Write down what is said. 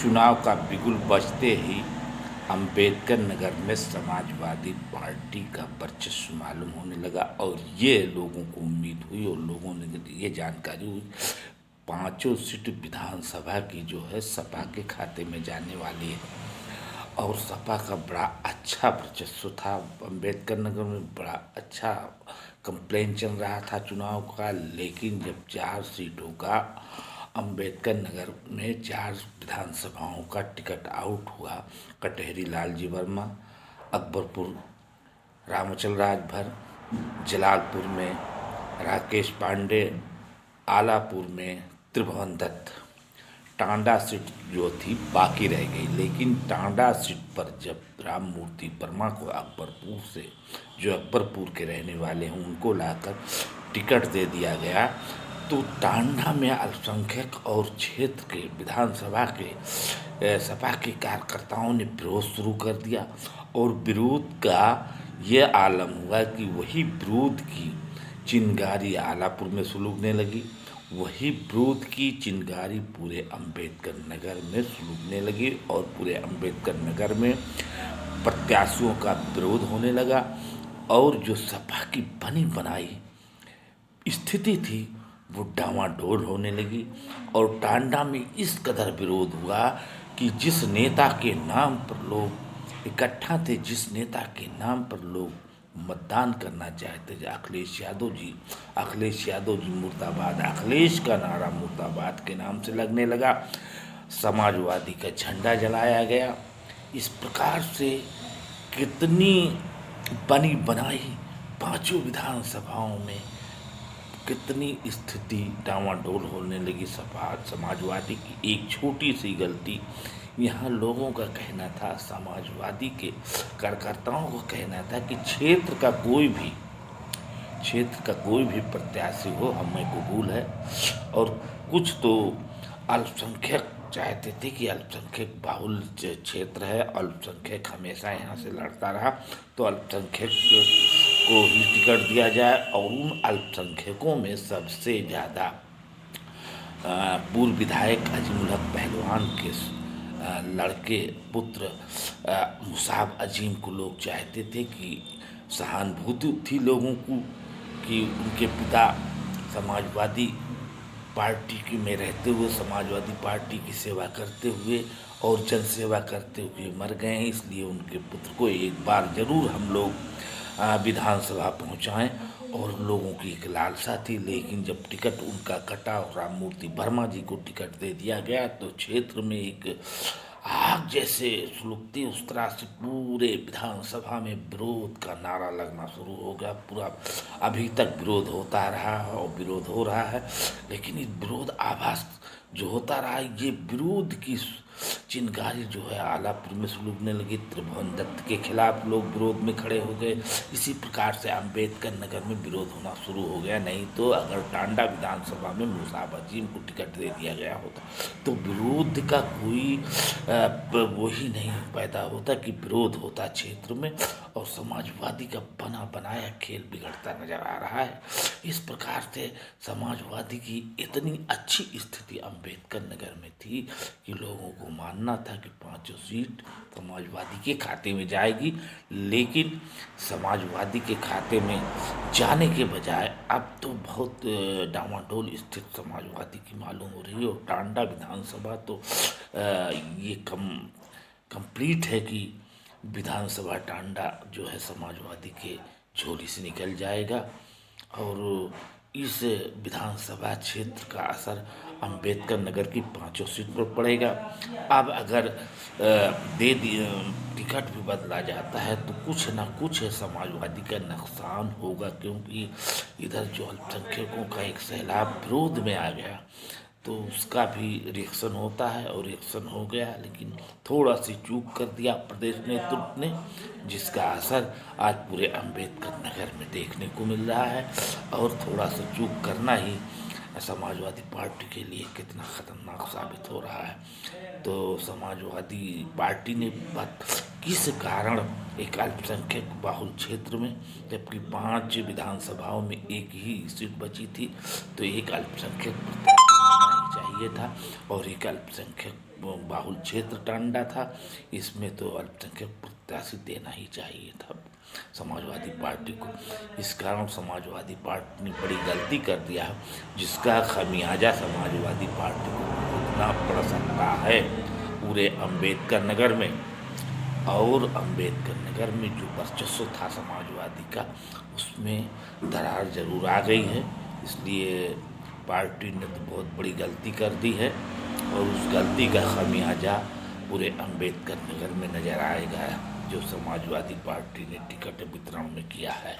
चुनाव का बिगुल बजते ही अंबेडकर नगर में समाजवादी पार्टी का वर्चस्व मालूम होने लगा और ये लोगों को उम्मीद हुई और लोगों ने ये जानकारी हुई पांचों सीट विधानसभा की जो है सपा के खाते में जाने वाली है। और सपा का बड़ा अच्छा वर्चस्व था अंबेडकर नगर में, बड़ा अच्छा कंप्लेन चल रहा था चुनाव का। लेकिन जब 4 सीटों का अंबेडकर नगर में 4 विधानसभाओं का टिकट आउट हुआ, कटहरी लालजी वर्मा, अकबरपुर रामचल राजभर, जलालपुर में राकेश पांडे, आलापुर में त्रिभुवन दत्त, टांडा सीट जो थी बाकी रह गई। लेकिन टांडा सीट पर जब राम मूर्ति वर्मा को अकबरपुर से, जो अकबरपुर के रहने वाले हैं, उनको लाकर टिकट दे दिया गया, तो टांडा में अल्पसंख्यक और क्षेत्र के विधानसभा के सपा के कार्यकर्ताओं ने विरोध शुरू कर दिया। और विरोध का ये आलम हुआ कि वही विरोध की चिंगारी आलापुर में सुलगने लगी, वही विरोध की चिंगारी पूरे अंबेडकर नगर में सुलगने लगी और पूरे अंबेडकर नगर में प्रत्याशियों का विरोध होने लगा। और जो सपा की बनी बनाई स्थिति थी वो डामाडोल होने लगी। और टांडा में इस कदर विरोध हुआ कि जिस नेता के नाम पर लोग इकट्ठा थे, जिस नेता के नाम पर लोग मतदान करना चाहते थे, अखिलेश यादव जी मुर्दाबाद, अखिलेश का नारा मुर्दाबाद के नाम से लगने लगा, समाजवादी का झंडा जलाया गया। इस प्रकार से कितनी बनी बनाई पांचों विधानसभाओं में कितनी स्थिति डामाडोल होने लगी। समाजवादी की एक छोटी सी गलती, यहाँ लोगों का कहना था, समाजवादी के कार्यकर्ताओं का कहना था कि क्षेत्र का कोई भी प्रत्याशी हो हमें कबूल है। और कुछ तो अल्पसंख्यक चाहते थे कि अल्पसंख्यक बाहुल क्षेत्र है, अल्पसंख्यक हमेशा यहाँ से लड़ता रहा, तो अल्पसंख्यक को ही टिकट दिया जाए। और उन अल्पसंख्यकों में सबसे ज़्यादा पूर्व विधायक अजीमुल हक पहलवान के लड़के पुत्र मुसाब अजीम को लोग चाहते थे कि सहानुभूति थी लोगों को कि उनके पिता समाजवादी पार्टी की में रहते हुए, समाजवादी पार्टी की सेवा करते हुए और जनसेवा करते हुए मर गए हैं, इसलिए उनके पुत्र को एक बार जरूर हम लोग विधानसभा पहुंचाएं। और लोगों की एक लालसा थी। लेकिन जब टिकट उनका कटा और राम मूर्ति वर्मा जी को टिकट दे दिया गया तो क्षेत्र में एक आग जैसे सुलगती उस तरह से पूरे विधानसभा में विरोध का नारा लगना शुरू हो गया। पूरा अभी तक विरोध होता रहा है और विरोध हो रहा है। लेकिन इस विरोध आभास जो होता रहा, ये विरोध की चिंगारी जो है आलापुर में सुलगने लगी। त्रिभुवन दत्त के खिलाफ लोग विरोध में खड़े हो गए। इसी प्रकार से अंबेडकर नगर में विरोध होना शुरू हो गया। नहीं तो अगर टांडा विधानसभा में मुसाब अजीम को टिकट दे दिया गया होता तो विरोध का कोई वही नहीं पैदा होता कि विरोध होता क्षेत्र में, और समाजवादी का बना बनाया खेल बिगड़ता नजर आ रहा है। इस प्रकार से समाजवादी की इतनी अच्छी स्थिति अंबेडकर नगर में थी कि लोगों को मानना था कि पांचों सीट समाजवादी के खाते में जाएगी। लेकिन समाजवादी के खाते में जाने के बजाय अब तो बहुत डामाडोल स्थिति समाजवादी की मालूम हो रही है। और टांडा विधानसभा तो ये कंप्लीट है कि विधानसभा टांडा जो है समाजवादी के झोली से निकल जाएगा। और इस विधानसभा क्षेत्र का असर अंबेडकर नगर की पांचों सीट पर पड़ेगा। अब अगर दे दिए टिकट भी बदला जाता है तो कुछ ना कुछ समाजवादी का नुकसान होगा, क्योंकि इधर जो अल्पसंख्यकों का एक सैलाब विरोध में आ गया तो उसका भी रिएक्शन होता है और रिएक्शन हो गया। लेकिन थोड़ा सी चूक कर दिया प्रदेश नेतृत्व ने, जिसका असर आज पूरे अंबेडकर नगर में देखने को मिल रहा है। और थोड़ा सा चूक करना ही समाजवादी पार्टी के लिए कितना खतरनाक साबित हो रहा है। तो समाजवादी पार्टी ने किस कारण एक अल्पसंख्यक बाहुल क्षेत्र में, जबकि 5 विधानसभाओं में एक ही सीट बची थी, तो एक अल्पसंख्यक प्रत्याशी चाहिए। चाहिए था और एक अल्पसंख्यक बाहुल क्षेत्र टांडा था, इसमें तो अल्पसंख्यक प्रत्याशी देना ही चाहिए था समाजवादी पार्टी को। इस कारण समाजवादी पार्टी ने बड़ी गलती कर दिया है, जिसका खमियाजा समाजवादी पार्टी को भुगतना पड़ सकता है पूरे अम्बेडकर नगर में। और अम्बेडकर नगर में जो वर्चस्व था समाजवादी का, उसमें दरार जरूर आ गई है। इसलिए पार्टी ने तो बहुत बड़ी गलती कर दी है और उस गलती का खमियाजा पूरे अम्बेडकर नगर में नजर आएगा, जो समाजवादी पार्टी ने टिकट वितरण में किया है।